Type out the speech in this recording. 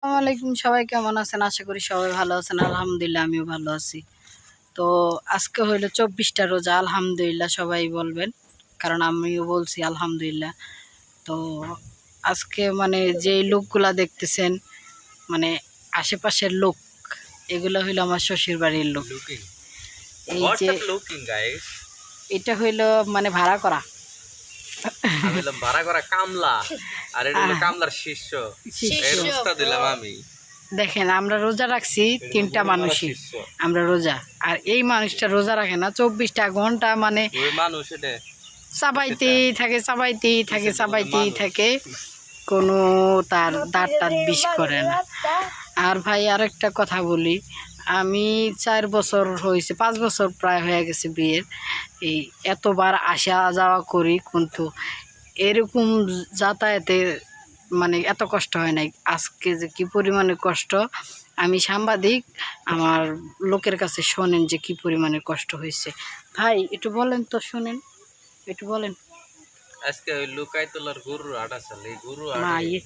আসসালামু আলাইকুম, সবাই কেমন আছেন? আশা করি সবাই ভালো আছেন। আলহামদুলিল্লাহ আমিও ভালো আছি। তো আজকে হইলো 24টা রোজা। আলহামদুলিল্লাহ সবাই বলবেন, কারণ আমিও বলছি আলহামদুলিল্লাহ। তো আজকে মানে যেই লোকগুলা দেখতেছেন, মানে আশেপাশের লোক, এগুলো হইলো আমার শ্বশুর বাড়ির লোক। এই যে এটা হইলো মানে ভাড়া করা ভাড়া করা কামলা, আর এটা হলো কামলার শিষ্য। এর উস্তাদ দিলাম আমি। দেখেন, আমরা রোজা রাখছি 3টা মানুষই, আমরা রোজা। আর এই মানুষটা রোজা রাখে না 24টা ঘন্টা, মানে ওই মানুষ এটা চাবাইতেই থাকে, কোনো তার দাঁত বিষ করে না। আর ভাই আরেকটা কথা বলি, আমি 4 বছর হয়েছে, 5 বছর প্রায় হয়ে গেছে বিয়ের। এই এতবার আসা যাওয়া করি, কিন্তু এরকম যাতায়াতে মানে এত কষ্ট হয় নাই। আজকে যে কি পরিমাণে কষ্ট, আমি সাংবাদিক, আমার লোকের কাছে শোনেন যে কি পরিমাণে কষ্ট হয়েছে। ভাই একটু বলেন তো, শোনেন একটু বলেন। আজকে ওই লুকাইতলার গরুর হাট আছে, এই গরু না, হাটে